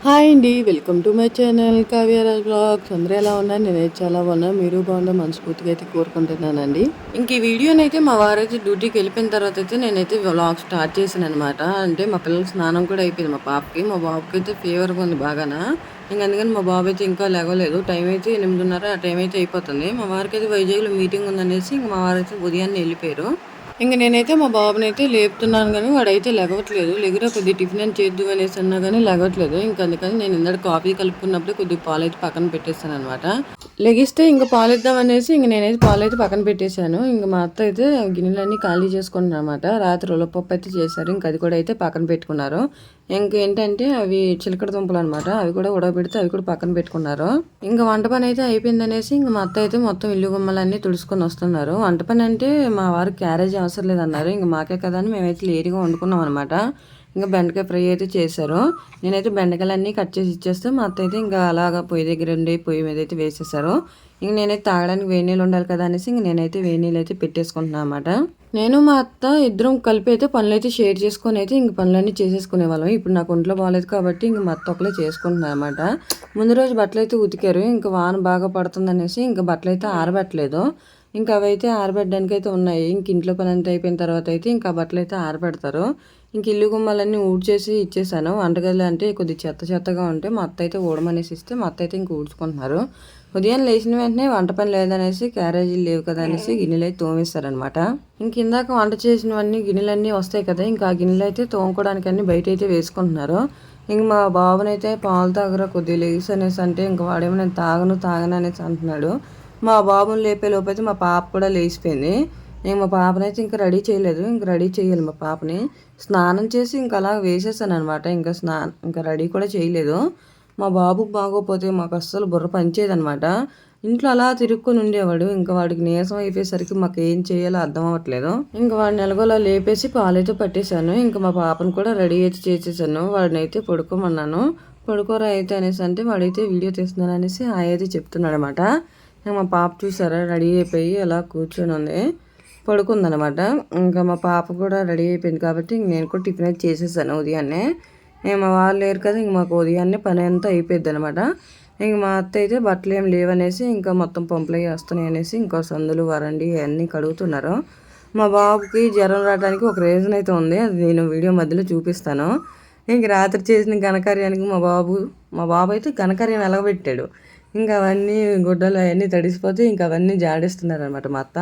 Hi అండి. Welcome to my channel Kavyaraj blogs. అందరూ ఎలా ఉన్నారు? నేనైతే చాలా బాగున్నాను. మీరు బాగుందా మనస్ఫూర్తిగా అయితే కోరుకుంటున్నానండి. ఇంక ఈ వీడియోనైతే మా వారైతే డ్యూటీకి వెళ్ళిపోయిన తర్వాత అయితే నేనైతే వ్లాగ్ స్టార్ట్ చేశాను అనమాట. అంటే మా పిల్లలకి స్నానం కూడా అయిపోయింది మా పాపకి. మా బాబుకి అయితే ఫీవర్గా ఉంది బాగానా. ఇంక అందుకని మా బాబు అయితే ఇంకా లేవలేదు. టైం అయితే 8:30 ఆ టైం అయితే అయిపోతుంది. మా వారికి అయితే వైజాగ్లో మీటింగ్ ఉందనేసి ఇంక మా వారైతే ఉదయాన్నే వెళ్ళిపోయారు. ఇంక నేనైతే మా బాబునైతే లేపుతున్నాను గానీ వాడైతే లెగవట్లేదు. లెగురా కొద్దిగా టిఫిన్ అని చేద్దువు అనేసి అన్నా గానీ లెగవట్లేదు. ఇంక అందుకని నేను ఇందాక కాఫీ కలుపుకున్నప్పుడే కొద్దిగా పాలైతే పక్కన పెట్టేసాననమాట. లెగిస్తే ఇంక పాలిద్దాం అనేసి ఇంక నేనైతే పాలైతే పక్కన పెట్టేశాను. ఇంక మా అత్త అయితే గిన్నెలన్నీ ఖాళీ చేసుకుంటున్నారనమాట. రాత్రి ఉలవపప్పు అయితే చేశారు. ఇంక అది కూడా అయితే పక్కన పెట్టుకున్నారు. ఇంకేంటంటే అవి చిలకడ దుంపలు అనమాట. అవి కూడా ఉడకబెడితే అవి కూడా పక్కన పెట్టుకున్నారు. ఇంకా వంట పని అయితే అయిపోయిందనేసి ఇంక మా అత్త అయితే మొత్తం ఇల్లు గుమ్మలన్నీ తుడుచుకొని వస్తున్నారు. వంట పని అంటే మా వారు క్యారేజ్ అవసరం లేదన్నారు. ఇంక మాకే కదా అని మేమైతే లేట్గా వండుకున్నాం అనమాట. ఇంకా బెండకాయ ఫ్రై అయితే చేశారు. నేనైతే బెండకాయలన్నీ కట్ చేసి ఇచ్చేస్తే మా అత్త అయితే ఇంకా అలాగా పొయ్యి దగ్గర ఉండి పొయ్యి మీద అయితే వేసేసారు. ఇంక నేనైతే తాగడానికి వేడి నీళ్ళు ఉండాలి కదా అనేసి ఇంక నేనైతే వేడి నీళ్ళు అయితే పెట్టేసుకుంటున్నాను అనమాట. నేను మా అత్త ఇద్దరం కలిపి అయితే పనులు అయితే షేర్ చేసుకొని అయితే ఇంక పనులన్నీ చేసేసుకునే వాళ్ళం. ఇప్పుడు నాకు ఒంట్లో బాగాలేదు కాబట్టి ఇంక మా అత్త ఒకలే చేసుకుంటున్నాను అనమాట. ముందు రోజు బట్టలు అయితే ఉతికారు. ఇంకా వాన బాగా పడుతుంది అనేసి ఇంకా బట్టలు అయితే ఆరబెట్టలేదు. ఇంకా అవైతే ఆరబెట్టడానికి అయితే ఉన్నాయి. ఇంక ఇంట్లో పని అంతా అయిపోయిన తర్వాత అయితే ఇంకా బట్టలు అయితే ఆరబెడతారు. ఇంక ఇల్లు గుమ్మాలన్నీ ఊడ్చేసి ఇచ్చేసాను. వంటగదిలో అంటే కొద్దిగా చెత్త చెత్తగా ఉంటే మా అత్త అయితే ఊడమనేసి ఇస్తే మా అత్త అయితే ఇంక ఊడ్చుకుంటున్నారు. ఉదయం లేచిన వెంటనే వంట పని లేదనేసి క్యారేజీలు లేవు కదా అనేసి గిన్నెలు అయితే తోమేస్తారనమాట. ఇంక ఇందాక వంట చేసినవన్నీ గిన్నెలన్నీ వస్తాయి కదా, ఇంకా ఆ గిన్నెలు అయితే తోముకోవడానికి అన్ని బయట అయితే వేసుకుంటున్నారు. ఇంక మా బాబునైతే పాలు తాగరా కొద్దిగా లేసి అనేసి అంటే ఇంక వాడేమో నేను తాగను అనేసి అంటున్నాడు. మా బాబుని లేపే లోపైతే మా పాప కూడా లేచిపోయింది. నేను మా పాపనైతే ఇంకా రెడీ చేయలేదు. ఇంక రెడీ చేయాలి మా పాపని. స్నానం చేసి ఇంకా అలా వేసేసాను అనమాట. ఇంకా రెడీ కూడా చేయలేదు. మా బాబుకు బాగోపోతే మాకు అస్సలు బుర్ర పనిచేయదనమాట. ఇంట్లో అలా తిరుక్కొని ఉండేవాడు. ఇంకా వాడికి నీరసం అయిపోయేసరికి మాకు ఏం చేయాలో అర్థం అవ్వట్లేదు. ఇంకా వాడిని ఎలాగోలా లేపేసి పాలైతే పట్టేశాను. ఇంకా మా పాపను కూడా రెడీ అయితే చేసేసాను. వాడిని అయితే పడుకోమన్నాను. పడుకోరా అయితే అనేసి అంటే వాడైతే వీడియో తీస్తున్నాను అనేసి అయితే చెప్తున్నాడు అనమాట. మా పాప చూసారా రెడీ అయిపోయి అలా కూర్చొని ఉంది, పడుకుందనమాట. ఇంకా మా పాప కూడా రెడీ అయిపోయింది కాబట్టి నేను కూడా టిఫిన్ అయితే చేసేసాను ఉదయాన్నే. మా వాళ్ళు లేరు కదా, ఇంక మాకు ఉదయాన్నే పని అంతా అయిపోయింది అనమాట. ఇంక మా అత్త అయితే బట్టలు ఏం లేవనేసి ఇంకా మొత్తం పంపులు అవి వస్తున్నాయి అనేసి ఇంకో సందులు వరండి అన్నీ కడుగుతున్నారు. మా బాబుకి జ్వరం రావడానికి ఒక రీజన్ అయితే ఉంది. అది నేను వీడియో మధ్యలో చూపిస్తాను. ఇంక రాత్రి చేసిన ఘనకార్యానికి మా బాబు అయితే ఘనకార్యం వెలగబెట్టాడు. ఇంకా అవన్నీ గుడ్డలు అవన్నీ తడిసిపోతే ఇంకా అవన్నీ జాడిస్తున్నారు అనమాట మా అత్త.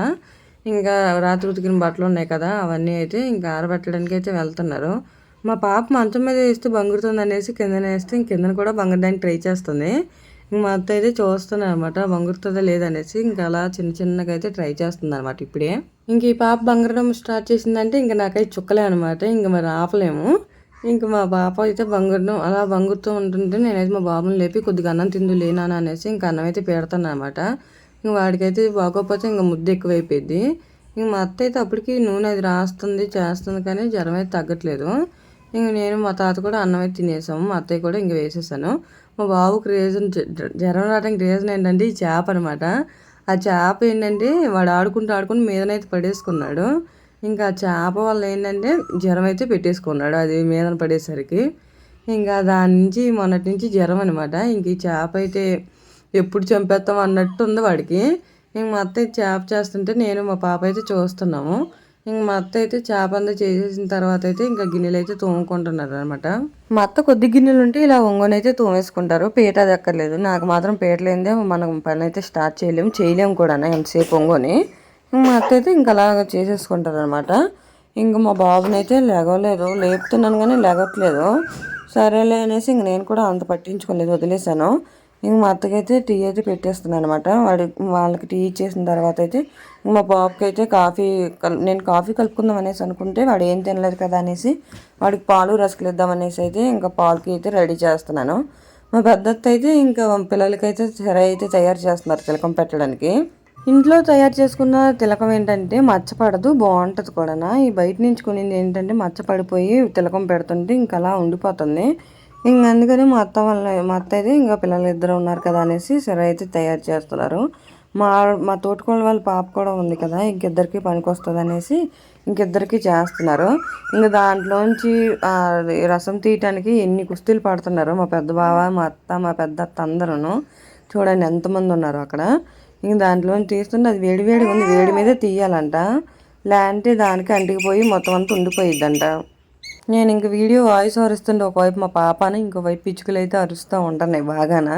ఇంకా రాత్రి ఉతికిన బట్టలు ఉన్నాయి కదా, అవన్నీ అయితే ఇంకా ఆరబెట్టడానికి అయితే వెళ్తున్నారు. మా పాప మంచం మీద వేస్తే బంగురుతుంది అనేసి కిందన వేస్తే కిందన కూడా బంగరడానికి ట్రై చేస్తుంది. మా అత్త అయితే చూస్తున్నాను అనమాట బంగురుతుందా లేదనేసి. ఇంకా అలా చిన్న చిన్నగా అయితే ట్రై చేస్తుంది అనమాట ఇప్పుడే. ఇంక ఈ పాప బంగరడం స్టార్ట్ చేసిందంటే ఇంకా నాకైతే చుక్కలే అనమాట. ఇంక మరి ఆపలేము. ఇంక మా పాప అయితే బంగురడం అలా బంగురుతూ ఉంటుంటే నేనైతే మా బాబుని లేపి కొద్దిగా అన్నం తిందు లేనాను అనేసి ఇంకా అన్నం అయితే పెడతాను అనమాట. ఇంక వాడికైతే బాగోకపోతే ఇంకా ముద్ద ఎక్కువైపోయింది. ఇంక మా అత్త అయితే అప్పటికి నూనె అది రాస్తుంది చేస్తుంది కానీ జ్వరం అయితే తగ్గట్లేదు. ఇంక నేను మా తాత కూడా అన్నం అయితే తినేసాము. మా అత్తయ్య కూడా ఇంక వేసేసాను. మా బాబుకి జ్వరం రావడానికి రీజన్ ఏంటంటే ఈ చేప అనమాట. ఆ చేప ఏంటంటే వాడు ఆడుకుంటూ మీదనైతే పడేసుకున్నాడు. ఇంకా ఆ చేప వల్ల ఏంటంటే జ్వరం అయితే పెట్టేసుకున్నాడు అది మీదన పడేసరికి. ఇంకా దాని నుంచి మొన్నటి నుంచి జ్వరం అనమాట. ఇంక ఈ చేప అయితే ఎప్పుడు చంపేస్తాం అన్నట్టు ఉంది వాడికి. ఇంక మా అత్త చేప చేస్తుంటే నేను మా పాప అయితే చూస్తున్నాము. ఇంక మా అత్త అయితే చేప అంతా చేసేసిన తర్వాత అయితే ఇంకా గిన్నెలు అయితే తోముకుంటున్నారు అనమాట. మా అత్త కొద్ది గిన్నెలు ఉంటే ఇలా ఒంగోనైతే తోమేసుకుంటారు. పీట అది ఎక్కర్లేదు. నాకు మాత్రం పీట లేనిదే మనం పని అయితే స్టార్ట్ చేయలేము కూడా ఎంతసేపు ఒంగోని. మా అత్త అయితే ఇంకా అలాగ చేసేసుకుంటారు అనమాట. ఇంక మా బాబునైతే లేగలేదు, లేపుతున్నాను కానీ లేగట్లేదు. సరేలే అనేసి ఇంక నేను కూడా అంత పట్టించుకోలేదు, వదిలేసాను. ఇంక మా అత్తకైతే టీ అయితే పెట్టేస్తున్నాను అనమాట. వాళ్ళకి టీ ఇచ్చేసిన తర్వాత అయితే మా బాబుకి అయితే నేను కాఫీ కలుపుకుందాం అనేసి అనుకుంటే వాడు ఏం తినలేదు కదా అనేసి వాడికి పాలు రసకులు ఇద్దాం అనేసి అయితే ఇంకా పాలకి అయితే రెడీ చేస్తున్నాను. మా పెద్దత్త అయితే ఇంకా పిల్లలకైతే సరే అయితే తయారు చేస్తున్నారు తిలకం పెట్టడానికి. ఇంట్లో తయారు చేసుకున్న తిలకం ఏంటంటే మచ్చపడదు, బాగుంటుంది కూడా. ఈ బయట నుంచి కొనింది ఏంటంటే మచ్చపడిపోయి తిలకం పెడుతుంటే ఇంకా అలా ఉండిపోతుంది. ఇంక అందుకని మా అత్త అయితే ఇంకా పిల్లలు ఇద్దరు ఉన్నారు కదా అనేసి సరే అయితే తయారు చేస్తున్నారు. మా మా తోటికోళ్ళ వాళ్ళ పాప కూడా ఉంది కదా, ఇంకిద్దరికి పనికొస్తుంది అనేసి ఇంకిద్దరికి చేస్తున్నారు. ఇంకా దాంట్లోంచి రసం తీయటానికి ఎన్ని కుస్తీలు పడుతున్నారు మా పెద్ద బావ, మా అత్త, మా పెద్ద అత్త అందరూ. చూడండి ఎంతమంది ఉన్నారు అక్కడ. ఇంక దాంట్లోంచి తీస్తుంటే అది వేడి వేడి ఉంది, వేడి మీదే తీయాలంట, లేదంటే దానికి అంటికిపోయి మొత్తం అంతా ఉండిపోయిద్దంట. నేను ఇంక వీడియో వాయిస్ ఓవర్ ఇస్తుంటే ఒకవైపు మా పాపని, ఇంకోవైపు పిచ్చుకలు అయితే అరుస్తూ ఉంటున్నాయి బాగానా.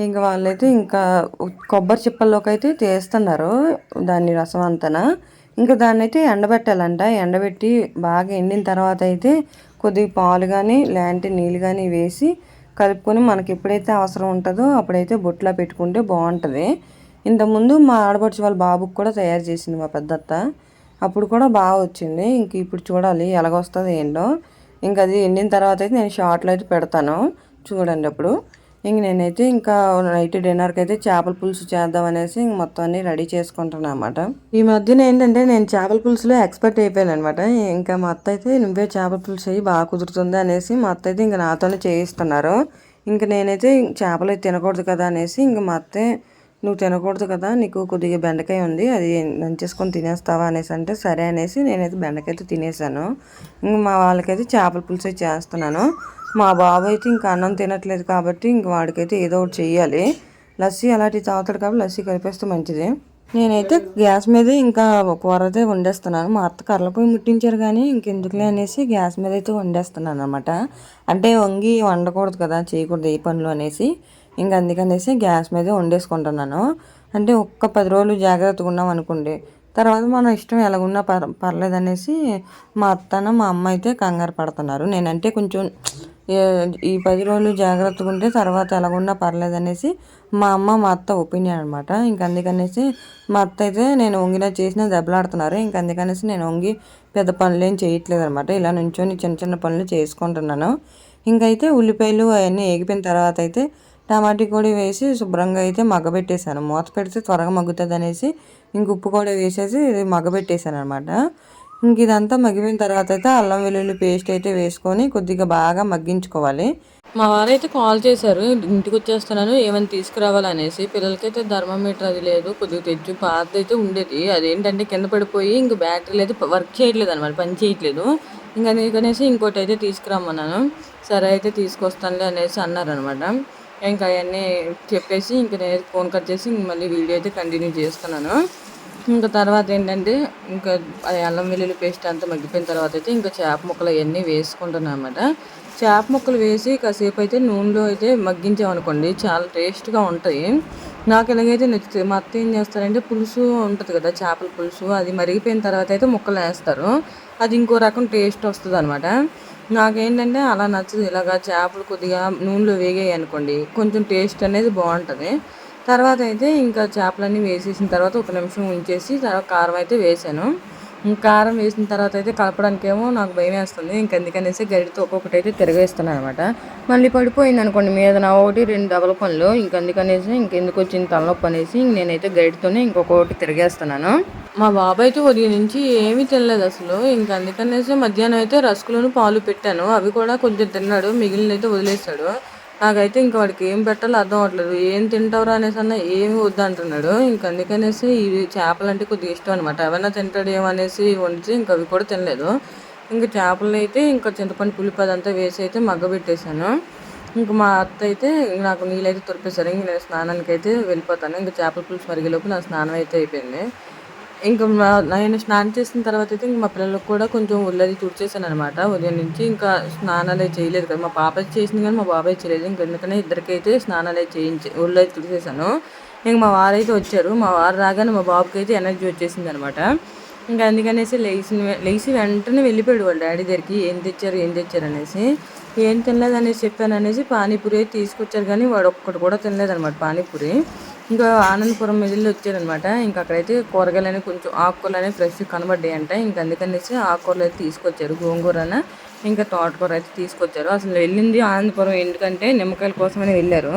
ఇంక వాళ్ళైతే ఇంకా కొబ్బరి చిప్పల్లోకి అయితే తీస్తున్నారు దాన్ని రసం అంతనా. ఇంకా దాన్ని అయితే ఎండబెట్టాలంట. ఎండబెట్టి బాగా ఎండిన తర్వాత అయితే కొద్దిగా పాలు కానీ లేదంటే నీళ్ళు కానీ వేసి కలుపుకొని మనకి ఎప్పుడైతే అవసరం ఉంటుందో అప్పుడైతే బొట్లో పెట్టుకుంటే బాగుంటుంది. ఇంతకుముందు మా ఆడపడుచు వాళ్ళ బాబుకి కూడా తయారు చేసింది మా పెద్దత్త, అప్పుడు కూడా బాగా వచ్చింది. ఇంక ఇప్పుడు చూడాలి ఎలాగొస్తుందో ఏంటో. ఇంక అది ఎండిన తర్వాత అయితే నేను షార్ట్లో అయితే పెడతాను చూడండి అప్పుడు. ఇంక నేనైతే ఇంకా నైట్ డిన్నర్కి అయితే చేపల పులుసు చేద్దాం అనేసి ఇంక మొత్తం అన్ని రెడీ చేసుకుంటున్నాను అనమాట. ఈ మధ్యన ఏంటంటే నేను చేపల పులుసులో ఎక్స్పర్ట్ అయిపోయాను అనమాట. ఇంకా మా అత్త అయితే నువ్వే చేపల పులుసు అయ్యి బాగా కుదురుతుంది అనేసి మా అత్త అయితే ఇంకా నాతోనే చేయిస్తున్నారు. ఇంక నేనైతే చేపలు అయితే తినకూడదు కదా అనేసి ఇంక మా అత్తే నువ్వు తినకూడదు కదా, నీకు కొద్దిగా బెండకాయ ఉంది అది నంచేసుకొని తినేస్తావా అనేసి అంటే సరే అనేసి నేనైతే బెండకాయ అయితే తినేసాను. ఇంక మా వాళ్ళకైతే చేపల పులుసు చేస్తున్నాను. మా బాబు అయితే ఇంకా అన్నం తినట్లేదు కాబట్టి ఇంక వాడికైతే ఏదో ఒకటి చెయ్యాలి. లస్సీ అలాంటివి తాగుతాడు కాబట్టి లస్సీ కలిపేస్తే మంచిది. నేనైతే గ్యాస్ మీదే ఇంకా కూర అయితే వండేస్తున్నాను. మా అత్త కర్రల పొయ్యి ముట్టించారు కానీ ఇంకెందుకులే అనేసి గ్యాస్ మీద అయితే వండేస్తున్నాను అనమాట. అంటే వంగి వండకూడదు కదా, చేయకూడదు ఏ పనులు అనేసి ఇంక అందుకనేసి గ్యాస్ మీదే వండేసుకుంటున్నాను. అంటే ఒక్క 10 రోజులు జాగ్రత్తగా ఉన్నాం అనుకోండి, తర్వాత మన ఇష్టం ఎలాగున్నా పర్లేదనేసి మా అత్తన మా అమ్మ అయితే కంగారు పడుతున్నారు. నేనంటే కొంచెం ఈ 10 రోజులు జాగ్రత్తగా ఉంటే తర్వాత ఎలాగున్నా పర్లేదనేసి మా అమ్మ మా అత్త ఒపీనియన్ అనమాట. ఇంక అందుకనేసి మా అత్త అయితే నేను వంగినా చేసినా దెబ్బలాడుతున్నారు. ఇంక అందుకనేసి నేను వంగి పెద్ద పనులు ఏం చేయట్లేదు అనమాట. ఇలా నుంచొని చిన్న చిన్న పనులు చేసుకుంటున్నాను. ఇంకైతే ఉల్లిపాయలు అవన్నీ ఏగిపోయిన తర్వాత అయితే టమాటీ కూడా వేసి శుభ్రంగా అయితే మగ్గబెట్టేశాను. మూత పెడితే త్వరగా మగ్గుతుంది అనేసి ఇంక ఉప్పు కూడా వేసేసి మగ్గబెట్టేశాను అనమాట. ఇంక ఇదంతా మగ్గిపోయిన తర్వాత అయితే అల్లం వెల్లుల్లి పేస్ట్ అయితే వేసుకొని కొద్దిగా బాగా మగ్గించుకోవాలి. మా వారైతే కాల్ చేశారు, ఇంటికి వచ్చేస్తున్నాను ఏమైనా తీసుకురావాలనేసి. పిల్లలకైతే థర్మామీటర్ అది లేదు, కొద్దిగా తెచ్చు పాతది అయితే ఉండేది, అదేంటంటే కింద పడిపోయి ఇంక బ్యాటరీలు అయితే వర్క్ చేయట్లేదు అనమాట, పని చేయట్లేదు. ఇంకా అందుకనేసి ఇంకోటి అయితే తీసుకురమ్మన్నాను. సరే అయితే తీసుకొస్తానులే అనేసి అన్నారనమాట. ఇంకా అవన్నీ చెప్పేసి ఇంక నేను ఫోన్ కట్ చేసి ఇంక మళ్ళీ వీడియో అయితే కంటిన్యూ చేస్తున్నాను. ఇంకా తర్వాత ఏంటంటే ఇంకా అల్లం వెల్లుల్లి పేస్ట్ అంతా మగ్గిపోయిన తర్వాత అయితే ఇంకా చేప ముక్కలు అవన్నీ వేసుకుంటున్నాను అనమాట. చేప ముక్కలు వేసి కాసేపు అయితే నూనెలో అయితే మగ్గించామనుకోండి చాలా టేస్ట్గా ఉంటాయి. నాకు ఎలాగైతే నచ్చుతుంది. మా అత్త ఏం చేస్తారంటే పులుసు ఉంటుంది కదా, చేపల పులుసు, అది మరిగిపోయిన తర్వాత అయితే ముక్కలు వేస్తారు, అది ఇంకో రకం టేస్ట్ వస్తుంది అనమాట. నాకేంటంటే అలా నచ్చదు. ఇలాగా చేపలు కొద్దిగా నూనెలో వేగాయి అనుకోండి కొంచెం టేస్ట్ అనేది బాగుంటుంది. తర్వాత అయితే ఇంకా చేపలన్నీ వేసేసిన తర్వాత ఒక నిమిషం ఉంచేసి తర్వాత కారం అయితే వేసాను. కారం వేసిన తర్వాత అయితే కలపడానికేమో నాకు భయం వేస్తుంది. ఇంక అందుకనేసి గరిటతో ఒక్కొక్కటి అయితే తిరగేస్తున్నాను అనమాట. మళ్ళీ పడిపోయింది అనుకోండి మీద నా 1-2 డబల పనులు. ఇంక అందుకనేసి ఇంకెందుకు వచ్చింది తలనొప్పి అనేసి నేనైతే గరిటతోనే ఇంకొకటి తిరిగేస్తున్నాను. మా బాబాయ్ అయితే ఉదయం నుంచి ఏమీ తినలేదు అసలు. ఇంక అందుకనేసి మధ్యాహ్నం అయితే రస్కులను పాలు పెట్టాను, అవి కూడా కొంచెం తిన్నాడు, మిగిలిన అయితే వదిలేశాడు. నాకైతే ఇంక వాడికి ఏం పెట్టాలో అర్థం అవ్వట్లేదు. ఏం తింటావురా అనేసి అన్న ఏమి వద్దు అంటున్నాడు. ఇంక అందుకనేసి ఇవి చేపలు అంటే కొద్దిగా ఇష్టం అనమాట. ఏమైనా తింటాడు ఏమనేసి వండితే ఇంక అవి కూడా తినలేదు. ఇంక చేపలను అయితే ఇంకా చింతపండు పులుపు అదంతా వేసి అయితే మగ్గబెట్టేశాను. ఇంక మా అత్త అయితే నాకు నీళ్ళైతే తొలిపేశారు. ఇంక నేను స్నానానికి అయితే వెళ్ళిపోతాను. ఇంక చేపల పులుసు మరిగేలోపు నా స్నానం అయితే అయిపోయింది. ఇంక నేను స్నానం చేసిన తర్వాత అయితే ఇంక మా పిల్లలకు కూడా కొంచెం ఒళ్ళది తుడిచేసాను అనమాట. ఉదయం నుంచి ఇంకా స్నానాలు చేయలేదు కదా, మా పాప చేసింది కానీ మా బాబాయ్ చేయలేదు. ఇంక ఎందుకనే ఇద్దరికైతే స్నానాలు ఒళ్ళది తుడిచేసాను. ఇంక మా వారైతే వచ్చారు. మా వారు రాగానే మా బాబుకి అయితే ఎనర్జీ వచ్చేసింది అనమాట. ఇంకా అందుకనేసి లేచి వెంటనే వెళ్ళిపోయాడు వాళ్ళ డాడీ దగ్గరికి. ఏం తెచ్చారు అనేసి. ఏం తినలేదు అనేసి చెప్పాను అనేసి పానీపూరి అయితే తీసుకొచ్చారు కానీ వాడు ఒక్కటి కూడా తినలేదనమాట పానీపూరి. ఇంకా ఆనందపురం మిడిల్లో వచ్చారనమాట. ఇంకా అక్కడైతే కూరగాయలు అనేవి కొంచెం ఆకుకూరలు అనేవి ఫ్రెష్ కనబడ్డాయి అంట. ఇంక అందుకనేసి ఆకుకూరలు అయితే తీసుకొచ్చారు, గోంగూరన ఇంకా తోటకూర అయితే తీసుకొచ్చారు. అసలు వెళ్ళింది ఆనందపురం ఎందుకంటే నిమ్మకాయల కోసమని వెళ్ళారు.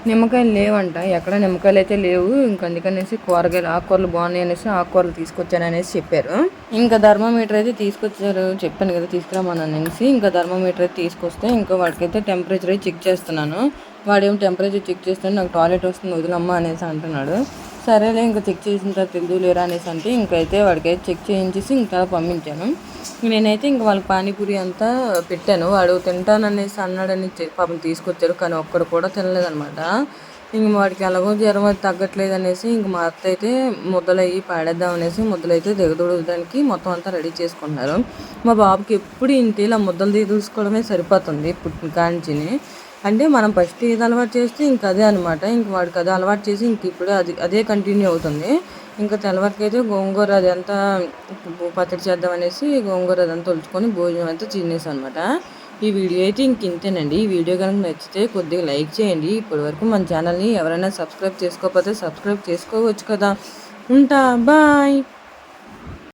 నిమ్మకాయలు లేవంట, ఎక్కడ నిమ్మకాయలు అయితే లేవు. ఇంక అందుకనేసి ఆకుకూరలు బాగున్నాయి అనేసి ఆకుకూరలు తీసుకొచ్చాను అనేసి చెప్పారు. ఇంకా థర్మామీటర్ అయితే తీసుకొచ్చారు, చెప్పాను కదా తీసుకురామని అనేసి. ఇంకా థర్మామీటర్ అయితే తీసుకొస్తే ఇంకా వాడికైతే టెంపరేచర్ అయితే చెక్ చేస్తున్నాను. వాడేమో టెంపరేచర్ చెక్ చేస్తే నాకు టాయిలెట్ వస్తుంది వదిలమ్మా అనేసి అంటున్నాడు. సరేలే ఇంకా చెక్ చేసిన తర్వాత తిందులేరా అనేసి అంటే ఇంకైతే వాడికైతే చెక్ చేయించేసి ఇంకా పంపించాను. నేనైతే ఇంక వాళ్ళకి పానీపూరి అంతా పెట్టాను. వాడు తింటాననేసి అన్నాడని పాపం తీసుకొచ్చారు, కానీ ఒక్కడు కూడా తినలేదనమాట. ఇంక వాడికి ఎలాగో జ్వరం అది తగ్గట్లేదు అనేసి ఇంక మా అత్త అయితే ముద్దలయ్యి పాడేద్దాం అనేసి ముద్దలైతే దిగదూడడానికి మొత్తం అంతా రెడీ చేసుకుంటున్నారు. మా బాబుకి ఎప్పుడు ఇంతే ఇలా ముద్దలు దిగదూసుకోవడమే సరిపోతుంది పుట్టిన కాంచిని. అంటే మనం ఫస్ట్ ఏది అలవాటు చేస్తే ఇంక అదే అనమాట. ఇంక వాడికి అదే అలవాటు చేసి ఇంక ఇప్పుడు అదే కంటిన్యూ అవుతుంది. ఇంకా తెల్లవారికైతే గోంగూర అదంతా పచ్చడి చేద్దాం అనేసి గోంగూర అదంతా ఒలుచుకొని భోజనం అంతా తినేసాను అనమాట. ఈ వీడియో అయితే ఇంక ఇంతేనండి. ఈ వీడియో కనుక నచ్చితే కొద్దిగా లైక్ చేయండి. ఇప్పటివరకు మన ఛానల్ని ఎవరైనా సబ్స్క్రైబ్ చేసుకోకపోతే సబ్స్క్రైబ్ చేసుకోవచ్చు కదా. ఉంటా, బాయ్.